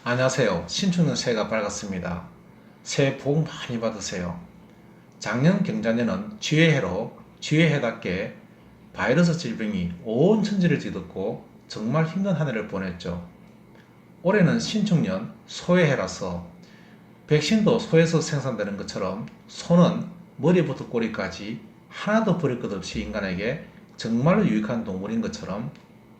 안녕하세요. 신축년 새해가 밝았습니다. 새해 복 많이 받으세요. 작년 경자년은 쥐해해로 쥐해해답게 바이러스 질병이 온 천지를 뒤덮고 정말 힘든 한 해를 보냈죠. 올해는 신축년 소해해라서 백신도 소에서 생산되는 것처럼 소는 머리부터 꼬리까지 하나도 버릴 것 없이 인간에게 정말로 유익한 동물인 것처럼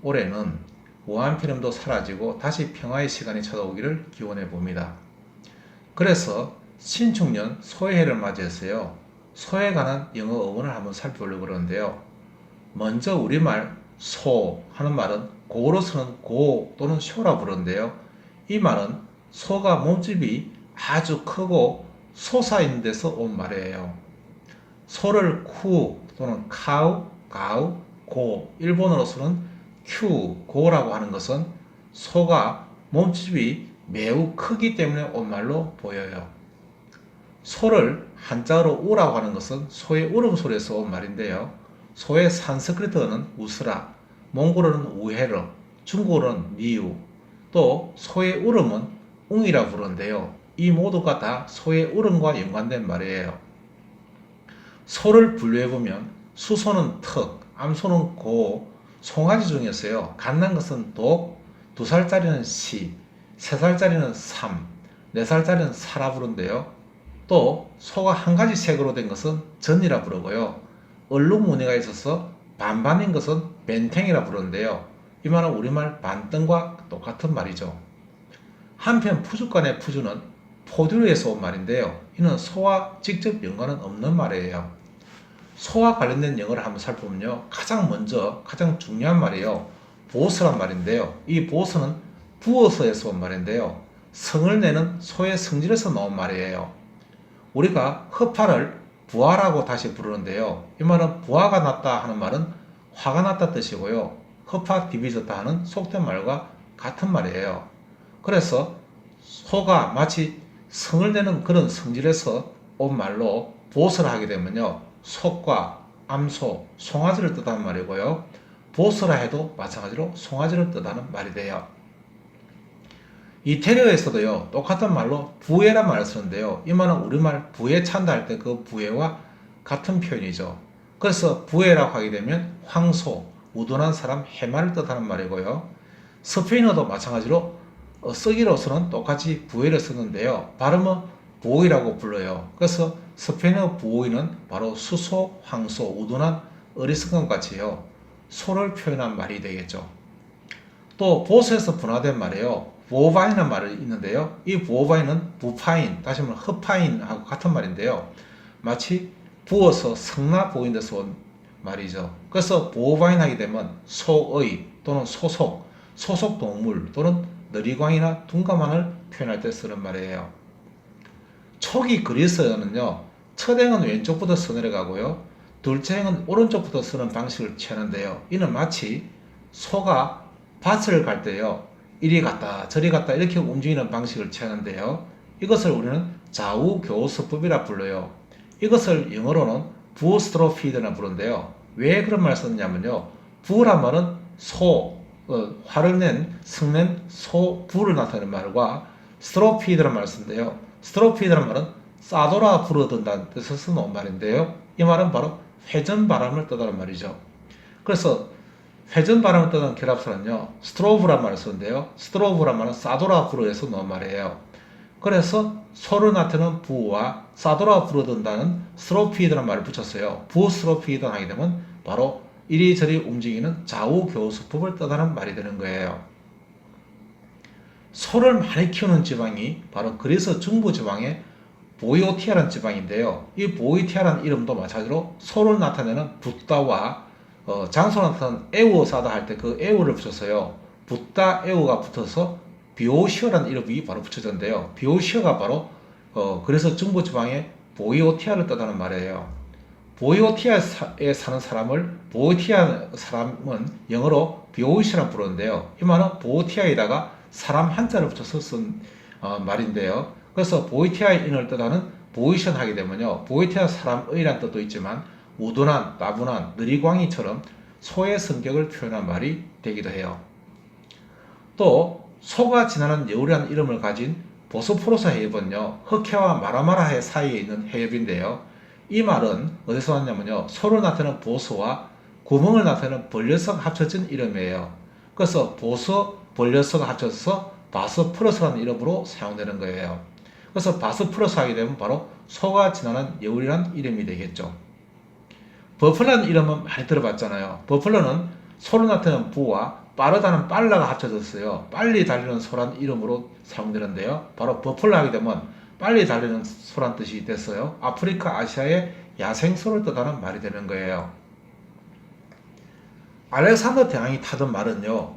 올해는 무한피렴도 사라지고 다시 평화의 시간이 찾아오기를 기원해 봅니다. 그래서 신축년 소해를 맞이해서요. 소에 관한 영어 어원을 한번 살펴보려고 그러는데요. 먼저 우리말 소 하는 말은 고로서는 고 또는 쇼라 부르는데요. 이 말은 소가 몸집이 아주 크고 솟아있는 데서 온 말이에요. 소를 쿠 또는 카우, 가우, 고, 일본어로서는 큐, 고라고 하는 것은 소가 몸집이 매우 크기 때문에 온 말로 보여요. 소를 한자어로 우라고 하는 것은 소의 울음소리에서 온 말인데요. 소의 산스크리트어는 우스라, 몽골어는 우헤르, 중국어는 니우, 또 소의 울음은 웅이라 부르는데요. 이 모두가 다 소의 울음과 연관된 말이에요. 소를 분류해보면 수소는 턱, 암소는 고, 송아지 중에서요. 갓난 것은 독, 2살짜리는 시, 3살짜리는 삼, 4살짜리는 사라 부른데요. 또 소가 한 가지 색으로 된 것은 전이라 부르고요. 얼룩 무늬가 있어서 반반인 것은 벤탱이라 부르는데요. 이 말은 우리말 반등과 똑같은 말이죠. 한편 푸주간의 푸주는 포도류에서 온 말인데요. 이는 소와 직접 연관은 없는 말이에요. 소와 관련된 영어를 한번 살펴보면요. 가장 중요한 말이에요. 보스란 말인데요. 이 보스는 부어서에서 온 말인데요. 성을 내는 소의 성질에서 나온 말이에요. 우리가 허파를 부하라고 다시 부르는데요. 이 말은 부하가 났다 하는 말은 화가 났다 뜻이고요. 허파 디비졌다 하는 속된 말과 같은 말이에요. 그래서 소가 마치 성을 내는 그런 성질에서 온 말로 보스를 하게 되면요. 속과 암소, 송아지를 뜻하는 말이고요. 보스라 해도 마찬가지로 송아지를 뜻하는 말이 돼요. 이태리어에서도요, 똑같은 말로 부해란 말을 쓰는데요. 이 말은 우리말 부해 찬다 할 때 그 부해와 같은 표현이죠. 그래서 부해라고 하게 되면 황소, 우둔한 사람, 해마를 뜻하는 말이고요. 스페인어도 마찬가지로 쓰기로서는 똑같이 부해를 쓰는데요. 발음은 보이라고 불러요. 그래서 스페인어 부호이는 바로 수소, 황소, 우둔한 어리석은 같이요. 소를 표현한 말이 되겠죠. 또 보스에서 분화된 말이에요. 보바인이라는 말이 있는데요. 이 보바인은 부파인, 다시 말하면 흡파인하고 같은 말인데요. 마치 부어서 성나 보인 데서 온 말이죠. 그래서 보바인 하게 되면 소의 또는 소속 동물 또는 느리광이나 둔감한을 표현할 때 쓰는 말이에요. 초기 그리스어는요. 첫 행은 왼쪽부터 써내려가고요. 둘째 행은 오른쪽부터 쓰는 방식을 취하는데요. 이는 마치 소가 밭을 갈 때요. 이리 갔다 저리 갔다 이렇게 움직이는 방식을 취하는데요. 이것을 우리는 좌우교수법이라 불러요. 이것을 영어로는 부스트로피드라 부르는데요. 왜 그런 말을 썼냐면요. 부란 말은 화를 낸, 성낸 부를 나타내는 말과 스트로피드라는 말을 쓰는데요. 스트로피드라는 말은 싸돌아 불어든다는 뜻에서 쓰는 말인데요. 이 말은 바로 회전바람을 뜻하는 말이죠. 그래서 회전바람을 뜻하는 결합사는요. 스트로브란 말을 쓰는데요. 스트로브란 말은 싸돌아 불어에서 나온 말이에요. 그래서 소를 나타내는 부와 싸돌아 불어든다는 스트로피드라는 말을 붙였어요. 부스트로피드 하게 되면 바로 이리저리 움직이는 좌우교수법을 뜻하는 말이 되는 거예요. 소를 많이 키우는 지방이 바로 그리스 중부 지방의 보이오티아라는 지방인데요. 이 보이오티아라는 이름도 마찬가지로 소를 나타내는 붓다와 장소 나타내는 에우사다 할 때 그 에우를 붙여서요. 붓다 에우가 붙어서 비오시어라는 이름이 바로 붙여졌는데요. 비오시어가 바로 그래서 중부 지방의 보이오티아를 뜻하는 말이에요. 보이오티아에 사는 사람을 보이오티아 사람은 영어로 비오시라고 부르는데요. 이 말은 보이오티아에다가 사람 한자를 붙여서 쓴 말인데요. 그래서 보이티아인을 뜻하는 보이션 하게 되면요. 보이티아 사람의란 뜻도 있지만 우둔한, 따분한, 느리광이처럼 소의 성격을 표현한 말이 되기도 해요. 또 소가 지나는 여울이라는 이름을 가진 보스포러스 해협은요, 흑해와 마라마라해 사이에 있는 해협인데요. 이 말은 어디서 왔냐면요, 소를 나타내는 보스와 구멍을 나타내는 벌려서가 합쳐진 이름이에요. 그래서 보스, 벌려서가 합쳐져서 바스프러스라는 이름으로 사용되는 거예요. 그래서 바스프러스 하게 되면 바로 소가 지나는 여울이라는 이름이 되겠죠. 버플러는 이름은 많이 들어봤잖아요. 버플러는 소를 나타내는 부와 빠르다는 빨라가 합쳐졌어요. 빨리 달리는 소란 이름으로 사용되는데요. 바로 버플러 하게 되면 빨리 달리는 소란 뜻이 됐어요. 아프리카, 아시아의 야생소를 뜻하는 말이 되는 거예요. 알렉산더 대왕이 타던 말은요,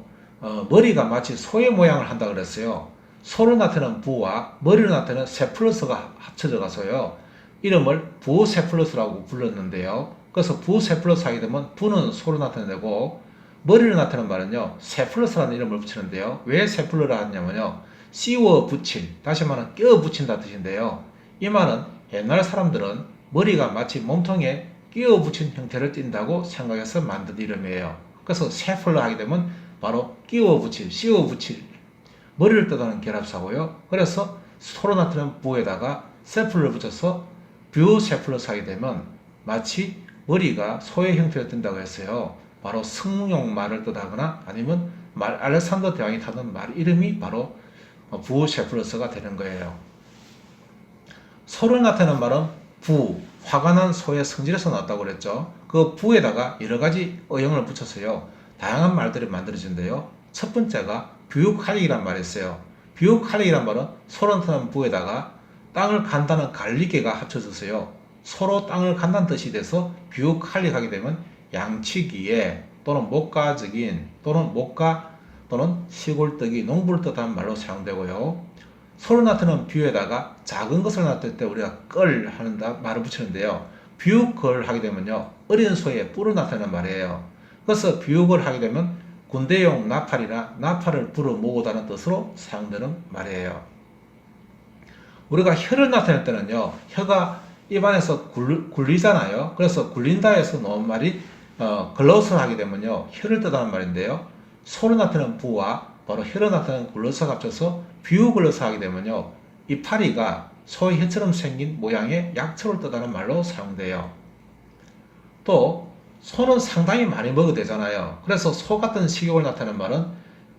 머리가 마치 소의 모양을 한다 그랬어요. 소를 나타내는 부와 머리를 나타내는 세플러스가 합쳐져 가서요, 이름을 부세플러스라고 불렀는데요. 그래서 부세플러스 하게 되면 부는 소를 나타내고 머리를 나타내는 말은요, 세플러스라는 이름을 붙이는데요. 왜 세플러를 하냐면요, 씌워 붙일, 다시 말하면 끼워 붙인다 뜻인데요. 이 말은 옛날 사람들은 머리가 마치 몸통에 끼워 붙인 형태를 띈다고 생각해서 만든 이름이에요. 그래서 세플러 하게 되면 바로 끼워 붙일, 씌워 붙일, 머리를 뜻하는 결합사고요. 그래서 소로 나타내는 부에다가 세플러를 붙여서 뷰세플러스 하게 되면 마치 머리가 소의 형태를 띈다고 했어요. 바로 승용말을 뜻하거나 아니면 알렉산더 대왕이 타던 말 이름이 바로 부세플러스가 되는 거예요. 소를 나타내는 말은 부, 화가 난 소의 성질에서 나왔다고 그랬죠. 그 부에다가 여러 가지 어형을 붙여서요, 다양한 말들이 만들어진대요. 첫 번째가 뷰칼릭이란 말이 있어요. 뷰칼릭이란 말은 소를 나타내는 부에다가 땅을 간다는 갈리게가 합쳐져서요, 서로 땅을 간다는 뜻이 돼서 뷰칼릭하게 되면 양치기에 또는 목가적인 또는 목가 또는 시골뜨기, 농부를 뜻하는 말로 사용되고요. 소를 나타내는 뷰에다가 작은 것을 나타낼 때 우리가 끌 하는 말을 붙이는데요. 뷰걸 하게 되면요, 어린 소의 뿔을 나타내는 말이에요. 그래서 뷰걸 하게 되면 군대용 나팔이나 나팔을 불어 모으다는 뜻으로 사용되는 말이에요. 우리가 혀를 나타낼 때는요, 혀가 입안에서 굴리잖아요. 그래서 굴린다에서 나온 말이 글러스를 하게 되면요, 혀를 뜻하는 말인데요. 소를 나타내는 부와 바로 혀를 나타내는 글러스가 합쳐서 뷰글러스 하게 되면요, 이 파리가 소의 혀처럼 생긴 모양의 약초를 뜻하는 말로 사용돼요. 또 소는 상당히 많이 먹어도 되잖아요. 그래서 소 같은 식욕을 나타내는 말은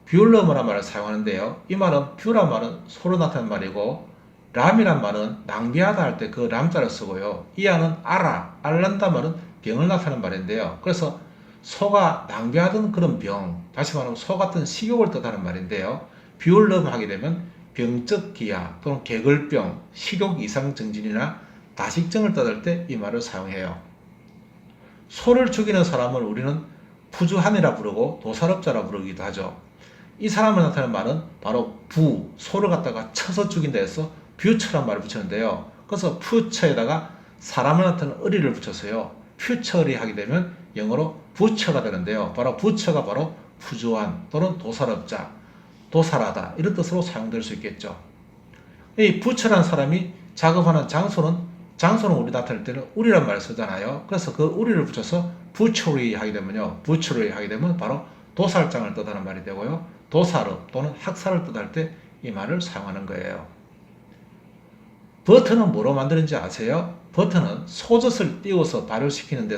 뷰러머란 말을 사용하는데요. 이 말은 뷰란 말은 소를 나타내는 말이고, 람이란 말은 낭비하다 할 때 그 람자를 쓰고요. 이하는 알란다 말은 병을 나타내는 말인데요. 그래서 소가 낭비하던 그런 병, 다시 말하면 소 같은 식욕을 뜻하는 말인데요. 뷰얼럼 하게 되면 병적 기아 또는 개걸병, 식욕 이상 증진이나 다식증을 뜻할 때 이 말을 사용해요. 소를 죽이는 사람을 우리는 푸주한이라 부르고 도살업자라 부르기도 하죠. 이 사람을 나타내는 말은 바로 소를 갖다가 쳐서 죽인다 해서 뷰처란 말을 붙였는데요. 그래서 퓨처에다가 사람을 나타내는 의리를 붙였어요. 퓨처리 하게 되면 영어로 부처가 되는데요. 바로 부처가 바로 푸주한 또는 도살업자, 도살하다 이런 뜻으로 사용될 수 있겠죠. 이 부처란 사람이 작업하는 장소는 우리 나타낼 때는 우리란 말을 쓰잖아요. 그래서 그 우리를 붙여서 부처리 하게 되면요, 부처리 하게 되면 바로 도살장을 뜻하는 말이 되고요, 도살업 또는 학살을 뜻할 때 이 말을 사용하는 거예요. 버터는 뭐로 만드는지 아세요? 버터는 소젖을 띄워서 발효시키는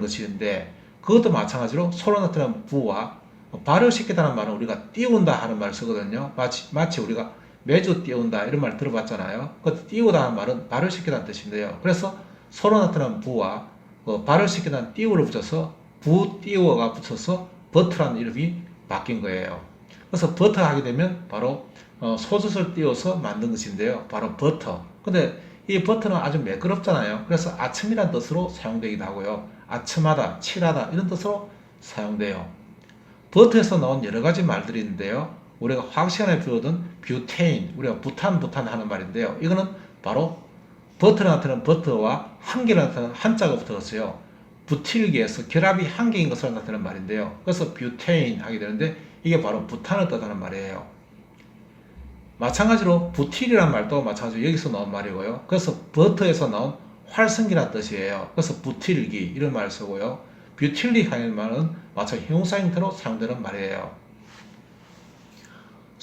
것인데, 그것도 마찬가지로 소로 나타나는 부와 발효시키다는 말은 우리가 띄운다 하는 말을 쓰거든요. 마치 우리가 매주 띄운다 이런 말 들어봤잖아요. 그 띄우다 하는 말은 발효시키다는 뜻인데요. 그래서 소로 나타나는 부와 발효시키다는 띄우를 붙여서 부 띄워가 붙어서 버터라는 이름이 바뀐 거예요. 그래서 버터 하게 되면 바로 소젖을 띄워서 만든 것인데요. 바로 버터. 근데 이 버터는 아주 매끄럽잖아요. 그래서 아첨이라는 뜻으로 사용되기도 하고요. 아첨하다, 칠하다 이런 뜻으로 사용돼요. 버터에서 나온 여러 가지 말들이 있는데요. 우리가 화학 시간에 배우던 뷰테인, 우리가 부탄 하는 말인데요. 이거는 바로 버터를 나타내는 버터와 한계를 나타내는 한자가 붙어졌어요. 부틸기에서 결합이 한 개인 것을 나타내는 말인데요. 그래서 뷰테인 하게 되는데 이게 바로 부탄을 뜻하는 말이에요. 마찬가지로 부틸이라는 말도 마찬가지로 여기서 나온 말이고요. 그래서 버터에서 나온 활성기라는 뜻이에요. 그래서 부틸기 이런 말을 쓰고요. 뷰틸리 하는 말은 마찬가지로 형용사 형태로 사용되는 말이에요.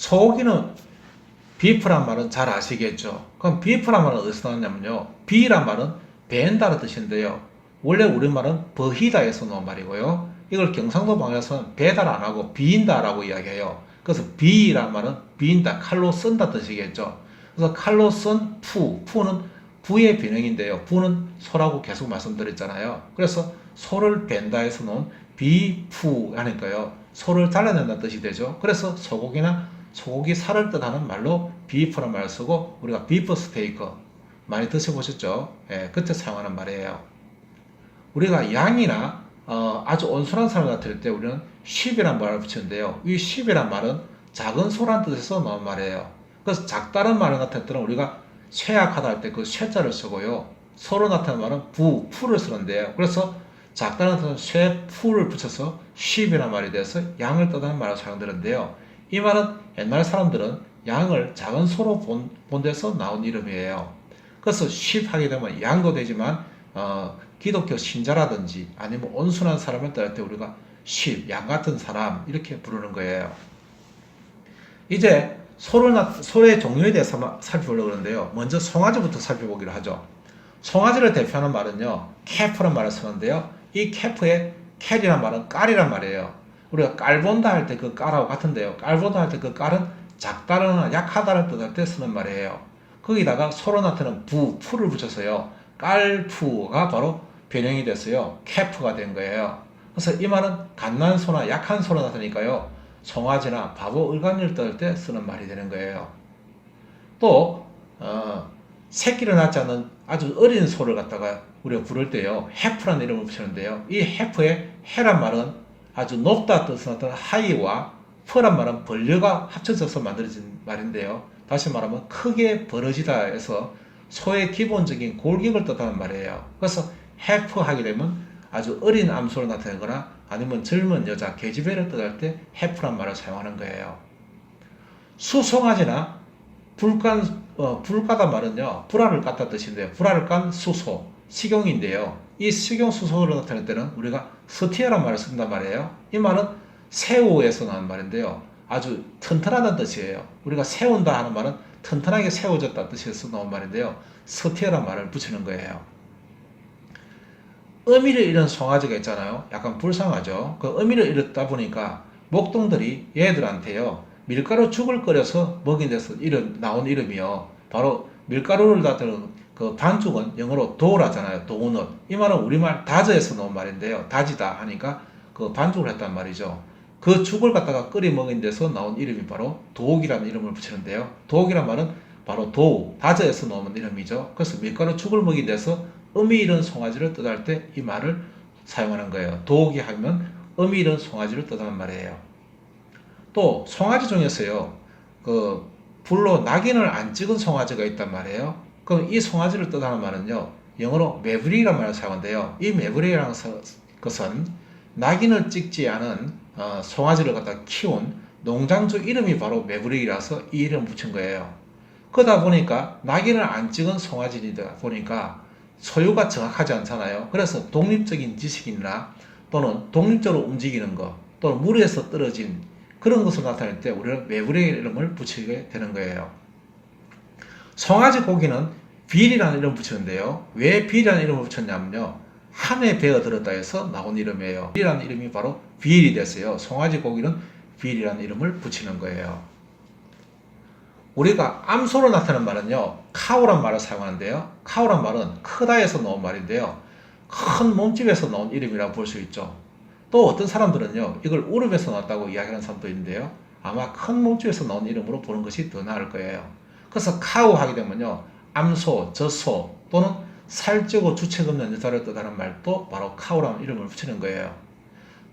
소고기는 비프란 말은 잘 아시겠죠? 그럼 비프란 말은 어디서 나왔냐면요. 비란 말은 배인다는 뜻인데요. 원래 우리말은 버히다에서 나온 말이고요. 이걸 경상도 방에서는 배달 안 하고 비인다라고 이야기해요. 그래서 비란 말은 비인다, 칼로 쓴다 뜻이겠죠. 그래서 칼로 쓴 푸는 부의 변형인데요. 부는 소라고 계속 말씀드렸잖아요. 그래서 소를 벤다에서 놓은 비푸 하니까요. 소를 잘라낸다는 뜻이 되죠. 그래서 소고기 살을 뜻하는 말로 비프라는 말을 쓰고 우리가 비프 스테이크 많이 드셔보셨죠? 예, 그때 사용하는 말이에요. 우리가 양이나 아주 온순한 사람을 나타낼 때 우리는 sheep이라는 말을 붙이는데요. 이 sheep이라는 말은 작은 소란 뜻에서 나온 말이에요. 그래서 작다는 말을 나타낼 때는 우리가 쇠약하다 할 때 그 쇠자를 쓰고요. 소로 나타내는 말은 푸를 쓰는데요. 그래서 작다는 뜻은 쇠푸를 붙여서 sheep이라는 말이 돼서 양을 뜻하는 말로 사용되는데요. 이 말은 옛날 사람들은 양을 작은 소로 본 데서 나온 이름이에요. 그래서 sheep 하게 되면 양도 되지만 기독교 신자라든지 아니면 온순한 사람을 따를 때 우리가 sheep, 양 같은 사람 이렇게 부르는 거예요. 이제 소의 종류에 대해서 살펴보려고 하는데요. 먼저 송아지부터 살펴보기로 하죠. 송아지를 대표하는 말은요. calf라는 말을 쓰는데요. 이 calf의 cal이란 말은 깔이란 말이에요. 우리가 깔본다 할 때 그 깔하고 같은데요. 깔본다 할 때 그 깔은 작다거나 약하다를 뜻할 때 쓰는 말이에요. 거기다가 소로 나타내는 푸를 붙여서요. 깔푸가 바로 변형이 됐어요. calf가 된 거예요. 그래서 이 말은 갓난소나 약한 소로 나타나니까요. 송아지나 바보 을간이를 떠들 때 쓰는 말이 되는 거예요. 또 새끼를 낳지 않는 아주 어린 소를 갖다가 우리가 부를 때요. 해프라는 이름을 붙이는데요. 이 해프의 해란 말은 아주 높다 뜻을 나타내는 하이와 퍼란 말은 벌려가 합쳐져서 만들어진 말인데요. 다시 말하면 크게 벌어지다 해서 소의 기본적인 골격을 뜻하는 말이에요. 그래서 해프 하게 되면 아주 어린 암소를 나타내거나 아니면 젊은 여자, 계집애를 뜻할 때 해프란 말을 사용하는 거예요. 수송아지나 불가다 말은요, 불알을 깠다 뜻인데요. 불알을 깐 수소, 식용인데요. 이 식용 수소를 나타낼 때는 우리가 스티어란 말을 쓴단 말이에요. 이 말은 새우에서 나온 말인데요. 아주 튼튼하다는 뜻이에요. 우리가 세운다 하는 말은 튼튼하게 세워졌다 뜻에서 나온 말인데요. 스티어란 말을 붙이는 거예요. 어미를 잃은 송아지가 있잖아요. 약간 불쌍하죠. 그 어미를 잃었다 보니까 목동들이 얘들한테요. 밀가루 죽을 끓여서 먹인 데서 나온 이름이요. 바로 밀가루를 다루는 그 반죽은 영어로 도우라잖아요. 도우넛. 이 말은 우리말 다져에서 나온 말인데요. 다지다 하니까 그 반죽을 했단 말이죠. 그 죽을 갖다가 끓여 먹인 데서 나온 이름이 바로 도옥이라는 이름을 붙이는데요. 도옥이란 말은 바로 도우, 다져에서 나온 이름이죠. 그래서 밀가루 죽을 먹인 데서 어미 잃은 송아지를 뜻할 때 이 말을 사용하는 거예요. 도옥이 하면 어미 잃은 송아지를 뜻하는 말이에요. 또 송아지 중에서요. 그 불로 낙인을 안 찍은 송아지가 있단 말이에요. 그럼 이 송아지를 뜻하는 말은요. 영어로 매브릭이라는 말을 사용하는데요. 이 매브릭이라는 것은 낙인을 찍지 않은 송아지를 갖다 키운 농장주 이름이 바로 매브릭이라서 이 이름을 붙인 거예요. 그러다 보니까 낙인을 안 찍은 송아지이다 보니까 소유가 정확하지 않잖아요. 그래서 독립적인 지식이나 또는 독립적으로 움직이는 것 또는 물에서 떨어진 그런 것을 나타낼 때 우리는 매브릭의 이름을 붙이게 되는 거예요. 송아지 고기는 빌이라는 이름을 붙이는데요. 왜 빌이라는 이름을 붙였냐면요. 함에 배어 들었다 해서 나온 이름이에요. 빌이라는 이름이 바로 빌이 됐어요. 송아지 고기는 빌이라는 이름을 붙이는 거예요. 우리가 암소로 나타내는 말은요. 카우란 말을 사용하는데요. 카우란 말은 크다에서 나온 말인데요. 큰 몸집에서 나온 이름이라고 볼 수 있죠. 또 어떤 사람들은요. 이걸 우름에서 나왔다고 이야기하는 사람도 있는데요. 아마 큰 몸집에서 나온 이름으로 보는 것이 더 나을 거예요. 그래서 카우 하게 되면요. 암소, 젖소 또는 살찌고 주책 없는 여자를 뜻하는 말도 바로 카우라는 이름을 붙이는 거예요.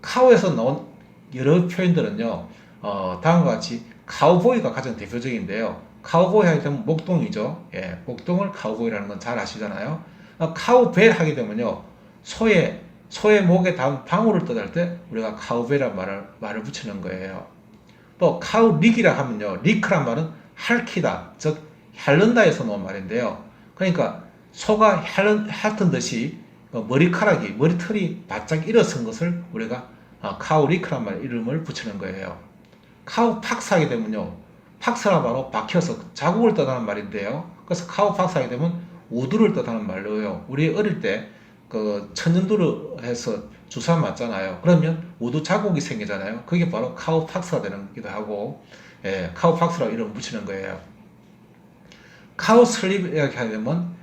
카우에서 나온 여러 표현들은요. 다음과 같이 카우보이가 가장 대표적인데요. 카우보이 하게 되면 목동이죠. 예, 목동을 카우보이라는 건 잘 아시잖아요. 카우벨 하게 되면요. 소의 목에 닿은 방울을 뜻할 때 우리가 카우벨이라는 말을 붙이는 거예요. 또 카우릭이라 하면요. 리크란 말은 핥히다, 즉 핥는다에서 나온 말인데요. 그러니까 소가 핥은 듯이 머리털이 바짝 일어선 것을 우리가 카우리크란 말 이름을 붙이는 거예요. 카우팍스 하게 되면요. 팍스라 바로 박혀서 자국을 뜻하는 말인데요. 그래서 카우팍스 하게 되면 우두를 뜻하는 말로요. 우리 어릴 때 그 천연두를 해서 주사 맞잖아요. 그러면 우두 자국이 생기잖아요. 그게 바로 카우팍스가 되는 거기도 하고, 예, 카우팍스라고 이름 붙이는 거예요. 카우 슬립 이렇게 하게 되면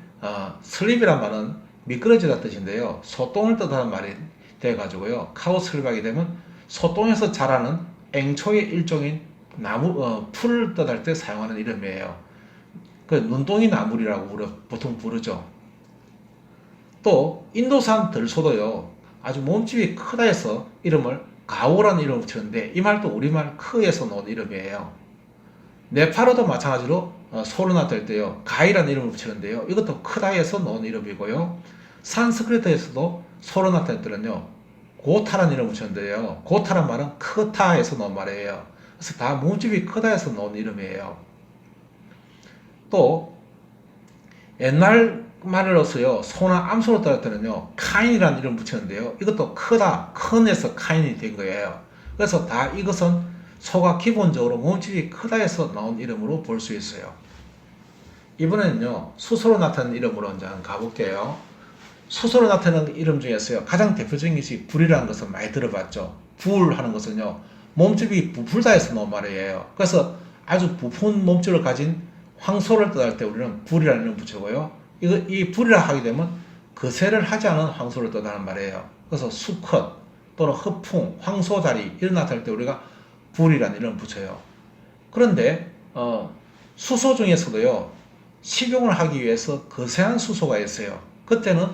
슬립이란 말은 미끄러지다 뜻인데요. 소똥을 뜻하는 말이 돼가지고요. 카우 슬립 하게 되면 소똥에서 자라는 앵초의 일종인 나무 풀을 뜻할 때 사용하는 이름이에요. 그 눈동이 나물이라고 보통 부르죠. 또 인도산 들소도요. 아주 몸집이 크다 해서 이름을 가오라는 이름을 붙였는데 이 말도 우리말 크에서 나온 이름이에요. 네팔어도 마찬가지로 소를 나타낼 때요. 가이라는 이름을 붙이는데요. 이것도 크다 해서 나온 이름이고요. 산스크리트에서도 소를 나타낼 때는요. 고타라는 이름을 붙였는데요. 고타란 말은 크다 해서 나온 말이에요. 그래서 다 몸집이 크다 해서 나온 이름이에요. 또 옛날 말로서요. 소나 암소로 따를 때는요. 카인이라는 이름을 붙였는데요. 이것도 크다, 큰에서 카인이 된 거예요. 그래서 다 이것은 소가 기본적으로 몸집이 크다 해서 나온 이름으로 볼 수 있어요. 이번에는요. 수소로 나타나는 이름으로 이제 한번 가볼게요. 수소로 나타나는 이름 중에서요. 가장 대표적인 것이 불이라는 것을 많이 들어봤죠. 불하는 것은요. 몸집이 부풀다 해서 나온 말이에요. 그래서 아주 부푼 몸집을 가진 황소를 뜻할 때 우리는 불이라는 이름을 붙이고요. 이 불이라 하게 되면 거세를 하지 않은 황소를 뜻하는 말이에요. 그래서 수컷 또는 허풍, 황소다리 이런 나타날 때 우리가 불이라는 이름을 붙여요. 그런데 수소 중에서도요. 식용을 하기 위해서 거세한 수소가 있어요. 그때는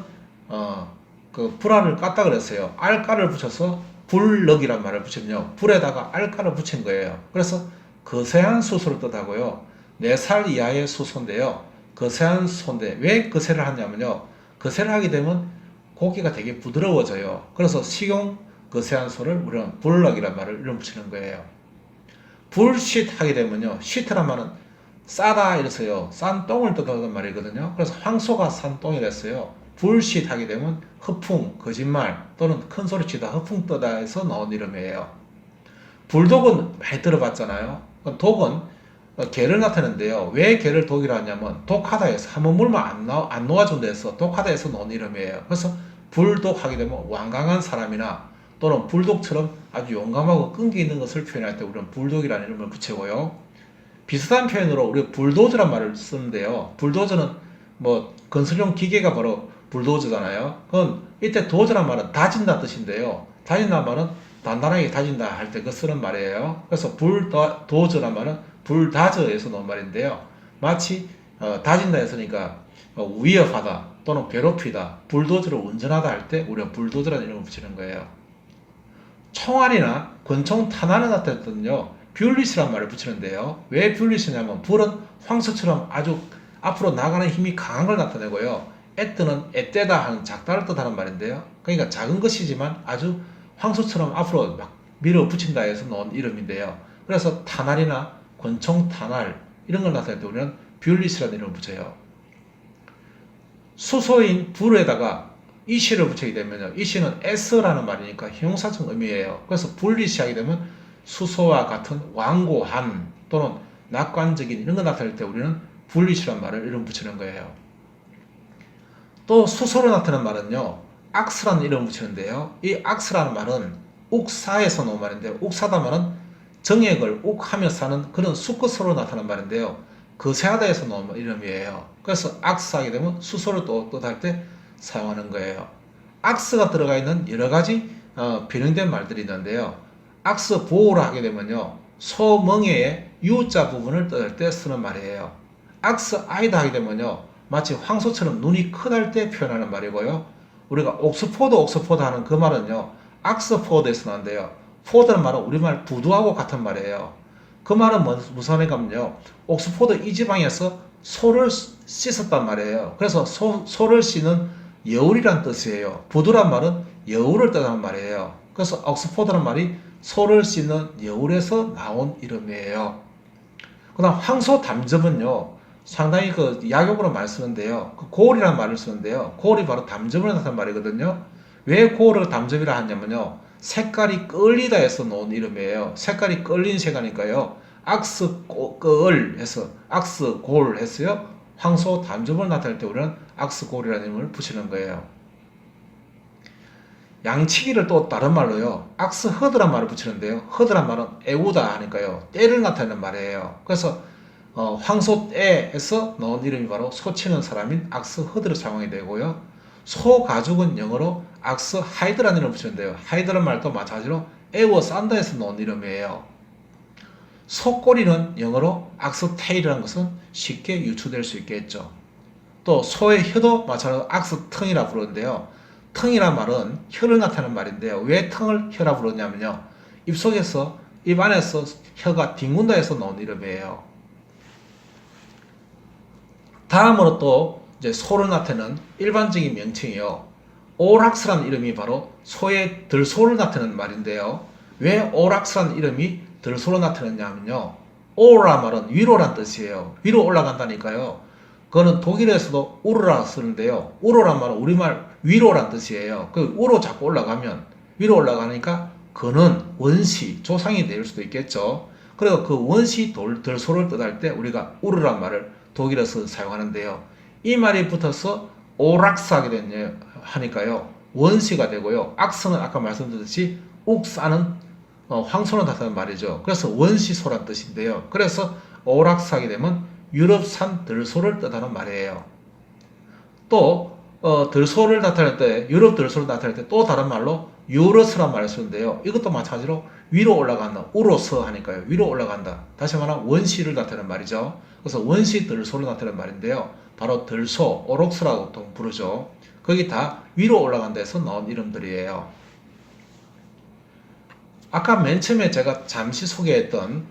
그 불알을 깠다 그랬어요. 알가를 붙여서 불럭이란 말을 붙이면요. 불에다가 알가를 붙인 거예요. 그래서 거세한 수소를 뜻하고요. 4살 이하의 수소인데요. 거세한 소인데 왜 거세를 하냐면요. 거세를 하게 되면 고기가 되게 부드러워져요. 그래서 식용 거세한 소를 우리는 불럭이란 말을 이름 붙이는 거예요. 불쉿 하게 되면요. 쉿이란 말은 싸다 이래서요. 싼 똥을 뜻하는 말이거든요. 그래서 황소가 싼 똥이랬어요. 불쉿 하게 되면 허풍, 거짓말 또는 큰 소리 치다 허풍 떠다 해서 나온 이름이에요. 불독은 많이 들어봤잖아요. 독은 개를 나타내는데요. 왜 개를 독이라 하냐면 독하다 해서 한번 물면 안 녹아준다 해서 독하다 해서 나온 이름이에요. 그래서 불독 하게 되면 완강한 사람이나 또는 불독처럼 아주 용감하고 끈기 있는 것을 표현할 때 우리는 불독이라는 이름을 붙이고요. 비슷한 표현으로 우리 불도저란 말을 쓰는데요. 불도저는 뭐 건설용 기계가 바로 불도저잖아요. 그건 이때 도저란 말은 다진다 뜻인데요. 다진다 말은 단단하게 다진다 할 때 그 쓰는 말이에요. 그래서 불도저란 말은 불다저에서 나온 말인데요. 마치 다진다 했으니까 위협하다 또는 괴롭히다, 불도저로 운전하다 할 때 우리가 불도저라는 이름을 붙이는 거예요. 총알이나 권총 탄환을 나타낼 때는요. 뷰리스란 말을 붙이는데요. 왜 뷰리스냐면 불은 황소처럼 아주 앞으로 나가는 힘이 강한 걸 나타내고요. 애뜨는 애때다 하는 작다를 뜻하는 말인데요. 그러니까 작은 것이지만 아주 황소처럼 앞으로 막 밀어붙인다 해서 나온 이름인데요. 그래서 탄환이나 권총 탄환 이런 걸 나타낼 때 우리는 뷰리스라는 이름을 붙여요. 수소인 불에다가 이시를 붙이게 되면요. 이시는 S라는 말이니까 형용사적 의미예요. 그래서 분리시 하게 되면 수소와 같은 완고한 또는 낙관적인 이런 거 나타낼 때 우리는 분리시라는 말을 이름 붙이는 거예요. 또 수소로 나타나는 말은요. 악스라는 이름을 붙이는데요. 이 악스라는 말은 욱사에서 나온 말인데요. 욱사다 말은 정액을 욱하며 사는 그런 수컷으로 나타나는 말인데요. 거세하다에서 나온 이름이에요. 그래서 악스 하게 되면 수소를 또 뜻할 때 사용하는 거예요. 악스가 들어가 있는 여러 가지 변형된 말들이 있는데요. 악스 보호를 하게 되면요. 소멍에의 유자 부분을 뜻할 때 쓰는 말이에요. 악스 아이다 하게 되면요. 마치 황소처럼 눈이 크다 할 때 표현하는 말이고요. 우리가 옥스포드 하는 그 말은요. 악스포드에서 나는데요. 포드는 말은 우리말 부두하고 같은 말이에요. 그 말은 무슨 말이냐면요. 옥스포드 이 지방에서 소를 씻었단 말이에요. 그래서 소를 씻는 여울이란 뜻이에요. 부두란 말은 여울을 뜻하는 말이에요. 그래서 옥스포드란 말이 소를 씻는 여울에서 나온 이름이에요. 그 다음 황소 담즙은요. 상당히 그 약용으로 많이 쓰는데요. 그 고울이라는 말을 쓰는데요. 고울이 바로 담즙을 나타내는 말이거든요. 왜 고울을 담즙이라 하냐면요. 색깔이 끌리다 해서 나온 이름이에요. 색깔이 끌린 색하니까요. 악스골 해서 악스골 했어요. 황소 단접을 나타낼 때 우리는 악스골이라는 이름을 붙이는 거예요. 양치기를 또 다른 말로요. 악스허드란 말을 붙이는데요. 허드란 말은 애우다 하니까요. 때를 나타내는 말이에요. 그래서 황소떼에서 나온 이름이 바로 소치는 사람인 악스허드를 사용하게 되고요. 소가죽은 영어로 악스하이드라는 이름을 붙이는데요. 하이드란 말도 마찬가지로 에워싼다에서 나온 이름이에요. 소꼬리는 영어로 악스테일이라는 것은 쉽게 유추될 수 있겠죠. 또 소의 혀도 마찬가지로 악스텅이라 부르는데요. 텅이란 말은 혀를 나타내는 말인데요. 왜 텅을 혀라 부르냐면요. 입속에서 입 안에서 혀가 뒹군다 해서 나온 이름이에요. 다음으로 또 이제 소를 나타내는 일반적인 명칭이요. 오락스라는 이름이 바로 소의 들소를 나타내는 말인데요. 왜 오락스라는 이름이 들소로 나타내냐면요. 오라 말은 위로란 뜻이에요. 위로 올라간다니까요. 그거는 독일에서도 우르라 쓰는데요. 우로란 말은 우리말 위로란 뜻이에요. 그 우로 자꾸 올라가면 위로 올라가니까 그는 원시, 조상이 될 수도 있겠죠. 그리고 그 원시 들소를 뜻할 때 우리가 우르란 말을 독일에서 사용하는데요. 이 말이 붙어서 오락스하게 되냐 하니까요. 원시가 되고요. 악스는 아까 말씀드렸듯이 욱사는 황소는 나타나는 말이죠. 그래서 원시소란 뜻인데요. 그래서 오락스하게 되면 유럽산 들소를 뜻하는 말이에요. 또 들소를 나타낼 때 유럽 들소를 나타낼 때 또 다른 말로 유러스란 말을 쓰는데요. 이것도 마찬가지로 위로 올라간다. 우로스 하니까요. 위로 올라간다. 다시 말하면 원시를 나타내는 말이죠. 그래서 원시 들소를 나타내는 말인데요. 바로 들소, 오록스라고 보통 부르죠. 거기 다 위로 올라간다 해서 나온 이름들이에요. 아까 맨 처음에 제가 잠시 소개했던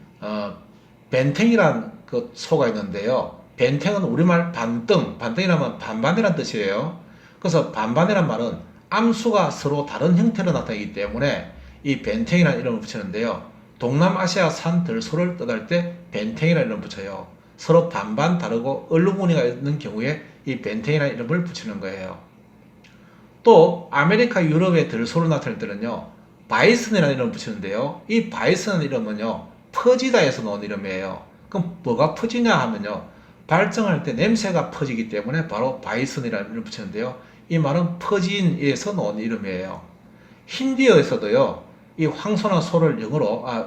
벤탱이란 그 소가 있는데요. 벤탱은 우리말 반등, 반등이라면 반반이란 뜻이에요. 그래서 반반이란 말은 암수가 서로 다른 형태로 나타나기 때문에 이 벤탱이라는 이름을 붙이는데요. 동남아시아산 들소를 뜻할 때 벤탱이라는 이름을 붙여요. 서로 반반 다르고 얼룩무늬가 있는 경우에 이 벤탱이라는 이름을 붙이는 거예요. 또 아메리카 유럽의 들소를 나타낼 때는요. 바이슨이라는 이름을 붙이는데요. 이 바이슨이라는 이름은요. 퍼지다에서 나온 이름이에요. 그럼 뭐가 퍼지냐 하면요. 발정할 때 냄새가 퍼지기 때문에 바로 바이슨이라는 이름을 붙이는데요. 이 말은 퍼진에서 나온 이름이에요. 힌디어에서도요. 이 황소나 소를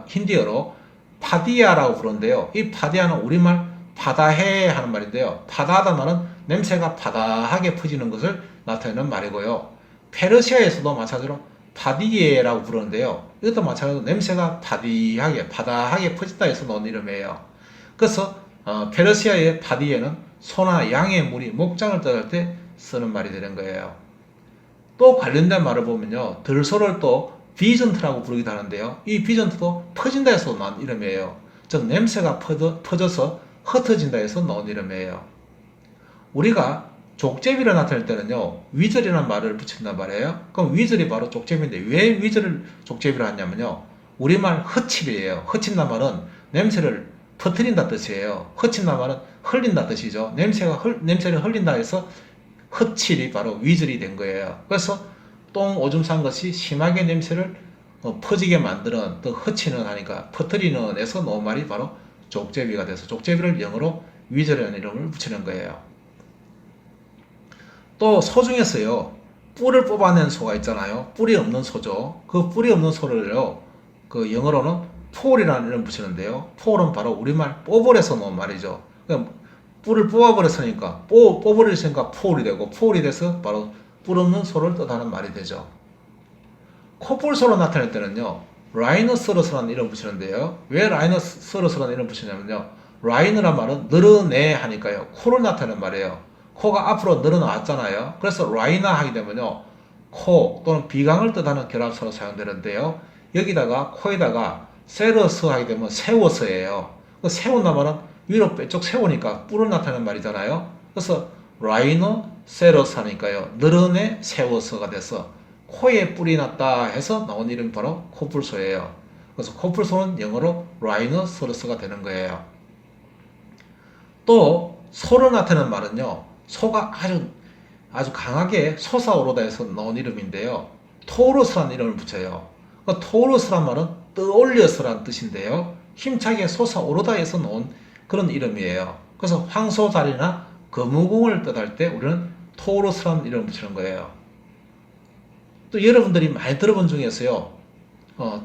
힌디어로 파디아라고 부르는데요. 이 파디아는 우리말 파다해 하는 말인데요. 파다하다 말은 냄새가 파다하게 퍼지는 것을 나타내는 말이고요. 페르시아에서도 마찬가지로 파디에라고 부르는데요. 이것도 마찬가지로 냄새가 파다하게 퍼진다 해서 나온 이름이에요. 그래서 페르시아의 파디에는 소나 양의 무리, 목장을 뜻할 때 쓰는 말이 되는 거예요. 또 관련된 말을 보면요. 들소를 또 비전트라고 부르기도 하는데요. 이 비전트도 퍼진다 해서 나온 이름이에요. 즉 냄새가 퍼져서 흩어진다 해서 나온 이름이에요. 우리가 족제비를 나타낼 때는요. 위절이라는 말을 붙인단 말이에요. 그럼 위절이 바로 족제비인데 왜 위절을 족제비로 하냐면요. 우리말 헛칠이에요. 헛친단 말은 냄새를 퍼뜨린다 뜻이에요. 헛친단 말은 흘린다 뜻이죠. 냄새를 흘린다 해서 헛칠이 바로 위절이 된 거예요. 그래서 똥 오줌 싼 것이 심하게 냄새를 퍼지게 만드는 또 헛치는 하니까 퍼뜨리는 에서 나온 말이 바로 족제비가 돼서 족제비를 영어로 위절이라는 이름을 붙이는 거예요. 또 소 중에서요. 뿔을 뽑아낸 소가 있잖아요. 뿔이 없는 소죠. 그 뿔이 없는 소를요. 그 영어로는 폴이라는 이름을 붙이는데요. 폴은 바로 우리말 뽑으래서 나온 말이죠. 그러니까 뿔을 뽑아버렸으니까 뽑아버렸으니까 폴이 되고 폴이 돼서 바로 뿔 없는 소를 뜻하는 말이 되죠. 코뿔소로 나타낼 때는요. 라이노서러스라는 이름을 붙이는데요. 왜 라이노서러스라는 이름을 붙이냐면요. 라이너란 말은 늘어내 하니까요. 코를 나타내는 말이에요. 코가 앞으로 늘어나왔잖아요. 그래서 라이나 하게 되면요. 코 또는 비강을 뜻하는 결합사로 사용되는데요. 여기다가 코에다가 세러스 하게 되면 세워서예요. 세운다 말은 위로 빼쪽 세우니까 뿔을 나타내는 말이잖아요. 그래서 라이너 세러스 하니까요. 늘어내 세워서가 돼서 코에 뿔이 났다 해서 나온 이름이 바로 코뿔소예요. 그래서 코뿔소는 영어로 라이너서러스가 되는 거예요. 또 소를 나타내는 말은요. 소가 아주 강하게 솟아오르다 해서 나온 이름인데요. 토르스라는 이름을 붙여요. 토르스란 말은 떠올려서라는 뜻인데요. 힘차게 솟아오르다에서 나온 그런 이름이에요. 그래서 황소자리나 거무공을 뜻할 때 우리는 토로스라는 이름을 붙이는 거예요. 또 여러분들이 많이 들어본 중에서요,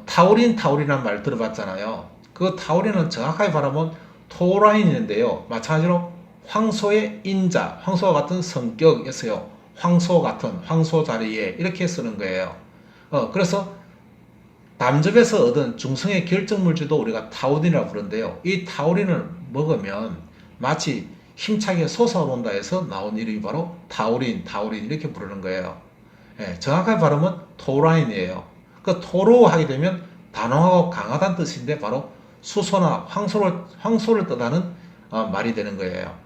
타우린이라는 말 들어봤잖아요. 그 타우린은 정확하게 말하면 토라인인데요. 마찬가지로 황소의 인자, 황소와 같은 성격에서요. 황소 같은, 황소 자리에 이렇게 쓰는 거예요. 그래서 담즙에서 얻은 중성의 결정물질도 우리가 타우린이라고 부르는데요. 이 타우린을 먹으면 마치 힘차게 솟아오른다 해서 나온 이름이 바로 타우린 이렇게 부르는 거예요. 예, 정확하게 발음은 토라인이에요. 그 토로 하게 되면 단호하고 강하다는 뜻인데 바로 수소나 황소를 뜻하는 말이 되는 거예요.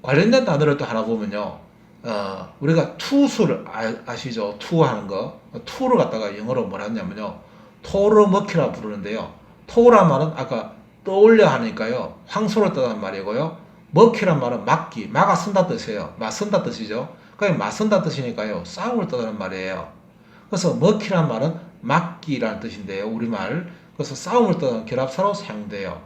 관련된 단어를 또 하나 보면요. 우리가 투수를 아시죠? 투 하는 거. 투를 갖다가 영어로 뭐라 하냐면요. 토르머키라 부르는데요. 토란 말은 아까 떠올려 하니까요. 황소를 뜻하는 말이고요. 머키란 말은 막기, 막아 쓴다 뜻이에요. 맞선다 뜻이죠. 그게 맞선다 뜻이니까요. 싸움을 뜻하는 말이에요. 그래서 머키란 말은 막기라는 뜻인데요. 우리말. 그래서 싸움을 뜻하는 결합사로 사용돼요.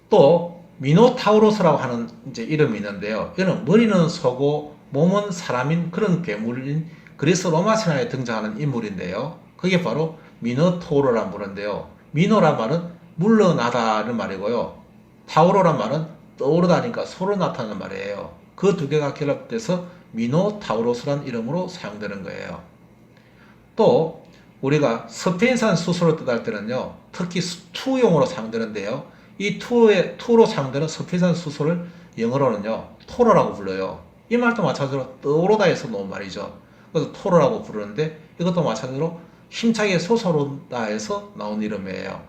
또 미노타우로스라고 하는 이제 이름이 있는데요. 이는 머리는 소고 몸은 사람인 그런 괴물인 그리스 로마 신화에 등장하는 인물인데요. 그게 바로 미노타우로란 부른데요. 미노란 말은 물러나다는 말이고요. 타우로란 말은 떠오르다니까 소로 나타나는 말이에요. 그 두 개가 결합돼서 미노타우로스란 이름으로 사용되는 거예요. 또 우리가 스페인산 수소를 뜻할 때는요. 특히 투용으로 사용되는데요. 이 투로 사용되는 스페인산 수소를 영어로는요. 토로라고 불러요. 이 말도 마찬가지로 떠오르다에서 나온 말이죠. 그래서 토로라고 부르는데 이것도 마찬가지로 힘차게 솟아오른다에서 나온 이름이에요.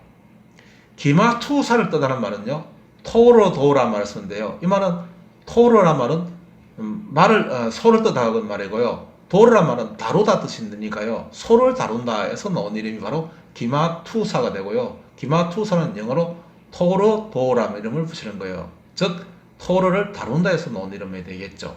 기마투사를 뜻하는 말은요. 토로도란 말을 쓰는데요. 이 말은 토로란 말은 소를 뜻하는 말이고요. 도르란 말은 다루다 뜻이니까요. 소를 다룬다에서 나온 이름이 바로 기마투사가 되고요. 기마투사는 영어로 토르도라는 이름을 붙이는 거예요. 즉 토르를 다룬다에서 나온 이름이 되겠죠.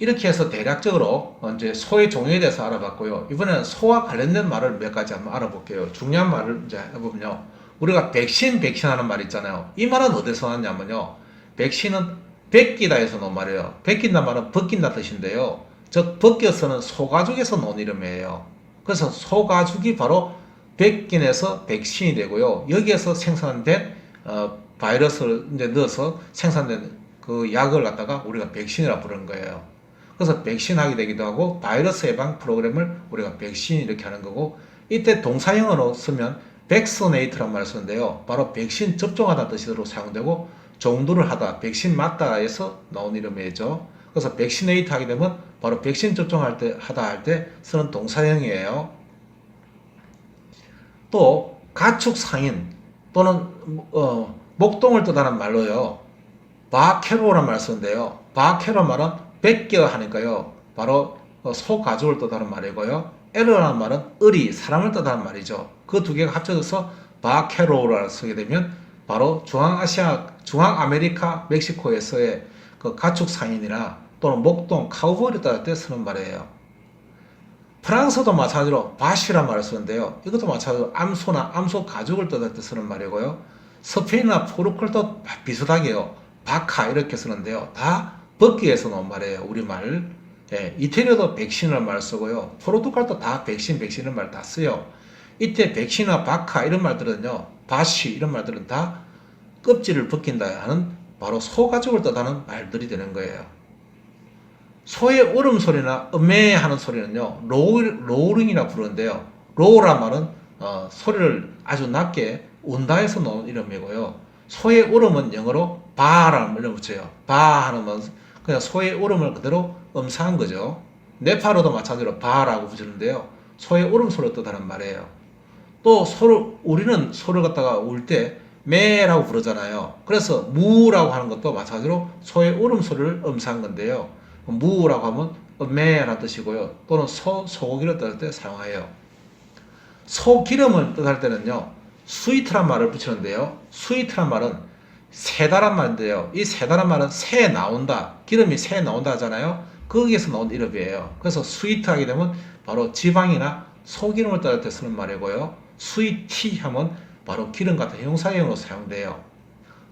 이렇게 해서 대략적으로 이제 소의 종류에 대해서 알아봤고요. 이번에는 소와 관련된 말을 몇 가지 한번 알아볼게요. 중요한 말을 이제 해보면요. 우리가 백신 하는 말 있잖아요. 이 말은 어디서 왔냐면요. 백신은 벗기다에서 나온 말이에요. 벗긴다 말은 벗긴다 뜻인데요. 즉 벗겨서는 소가죽에서 나온 이름이에요. 그래서 소가죽이 바로 백신에서 백신이 되고요. 여기에서 생산된 바이러스를 이제 넣어서 생산된 그 약을 갖다가 우리가 백신이라고 부르는 거예요. 그래서 백신 하게 되기도 하고 바이러스 예방 프로그램을 우리가 백신 이렇게 하는 거고, 이때 동사형으로 쓰면 백스네이트란 말을 쓰는데요. 바로 백신 접종하다 뜻으로 사용되고 정도를 하다, 백신 맞다에서 나온 이름이죠. 그래서 백시네이트 하게 되면 바로 백신 접종할 때 하다 할 때 쓰는 동사형이에요. 또 가축 상인 또는 목동을 뜻하는 말로요. 바케로란 말을 쓰는데요. 바케로 말은 벗겨 하니까요. 바로 소 가죽을 뜻하는 말이고요. 에르라는 말은 을이 사람을 뜻하는 말이죠. 그 두 개가 합쳐져서 바케로를 쓰게 되면 바로 중앙아메리카, 멕시코에서의 그 가축 상인이나 또는 목동, 카우보이를 뜻할 때 쓰는 말이에요. 프랑스도 마찬가지로 바시란 말을 쓰는데요. 이것도 마찬가지로 암소 가죽을 뜻할 때 쓰는 말이고요. 스페인이나 포르투갈도 비슷하게요. 바카 이렇게 쓰는데요. 다 벗기에서 나온 말이에요. 우리말. 예, 이태리도 백신이라는 말을 쓰고요. 포르투갈도 다 백신을 말 다 써요. 이때 백신이나 바카 이런 말들은요. 바시 이런 말들은 다 껍질을 벗긴다 하는 바로 소가죽을 뜻하는 말들이 되는 거예요. 소의 울음소리나 음메 하는 소리는요. 로우링이라 부르는데요. 로우란 말은 소리를 아주 낮게 운다에서 나온 이름이고요. 소의 울음은 영어로 바라는 말을 붙여요. 바 하는 건 그냥 소의 울음을 그대로 음사한 거죠. 네팔어도 마찬가지로 바라고 붙이는데요. 소의 울음소리를 뜻하는 말이에요. 또 우리는 소를 갖다가 울 때 매라고 부르잖아요. 그래서 무라고 하는 것도 마찬가지로 소의 울음소리를 음사한 건데요. 무라고 하면 매라는 뜻이고요. 또는 소고기를 뜻할 때 사용해요. 소기름을 뜻할 때는요. 스위트란 말을 붙이는데요. 스위트란 말은 새다란 말인데요. 이 새다란 말은 새 나온다. 기름이 새 나온다 하잖아요. 거기에서 나온 이름이에요. 그래서 스위트 하게 되면 바로 지방이나 소기름을 따를 때 쓰는 말이고요. 스위티 하면 바로 기름 같은 형용사형으로 사용돼요.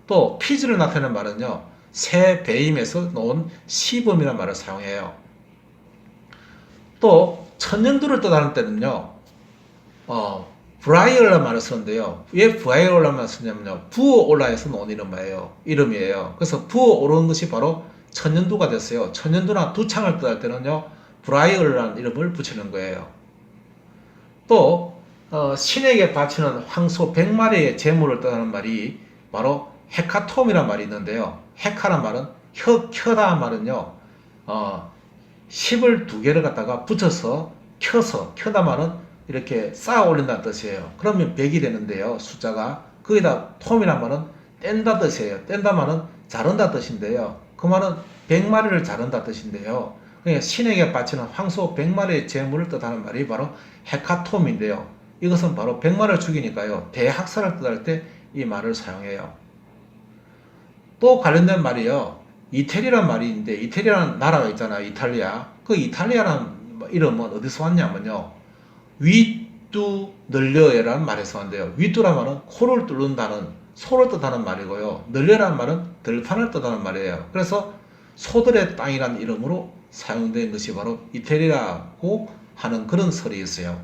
또 피즈를 나타내는 말은요, 새 배임에서 나온 시범이라는 말을 사용해요. 또 천연두를 뜻하는 때는요, 브라이얼라는 말을 쓰는데요. 왜 브라이얼라는 말을 쓰냐면요, 부어올라에서 나온 이름이에요. 그래서 부어오르는 것이 바로 천연두가 됐어요. 천연두나 두창을 뜻할 때는요, 브라이얼라는 이름을 붙이는 거예요. 또 신에게 바치는 황소 100마리의 제물을 뜻하는 말이 바로 헤카톰이라는 말이 있는데요. 헤카란 말은 켜다 말은요, 10을 2개를 갖다가 붙여서 켜다 말은 이렇게 쌓아 올린다는 뜻이에요. 그러면 100이 되는데요. 숫자가. 거기다 톰이란 말은 뗀다 뜻이에요. 뗀다 말은 자른다 뜻인데요. 그 말은 100마리를 자른다 뜻인데요. 그러니까 신에게 바치는 황소 100마리의 제물을 뜻하는 말이 바로 헤카톰인데요. 이것은 바로 100마리를 죽이니까요. 대학살을 뜻할 때 이 말을 사용해요. 또 관련된 말이요. 이태리란 말이 있는데, 이태리라는 나라가 있잖아요. 이탈리아. 그 이탈리아라는 이름은 어디서 왔냐면요, 위뚜 늘려라는 말에서 왔는데요. 위뚜란 말은 코를 뚫는다는, 소를 뜻하는 말이고요. 늘려라는 말은 들판을 뜻하는 말이에요. 그래서 소들의 땅이라는 이름으로 사용된 것이 바로 이태리라고 하는 그런 설이 있어요.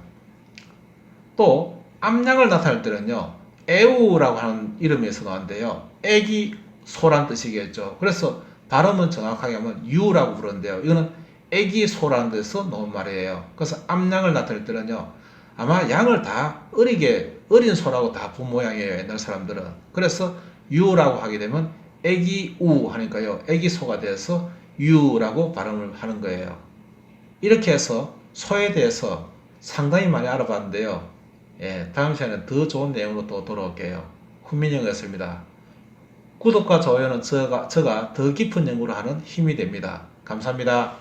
또 암양을 나타낼 때는요, 에우라고 하는 이름에서 나왔는데요. 애기 소란 뜻이겠죠. 그래서 발음은 정확하게 하면 유라고 부르는데요. 이거는 애기 소라는 데서 나온 말이에요. 그래서 암양을 나타낼 때는요, 아마 양을 다 어린 소라고 다 본 모양이에요. 옛날 사람들은. 그래서 유라고 하게 되면 애기 우 하니까요, 애기 소가 돼서 유라고 발음을 하는 거예요. 이렇게 해서 소에 대해서 상당히 많이 알아봤는데요. 다음 시간에 더 좋은 내용으로 또 돌아올게요. 훈민영이었습니다. 구독과 좋아요는 제가 더 깊은 연구를 하는 힘이 됩니다. 감사합니다.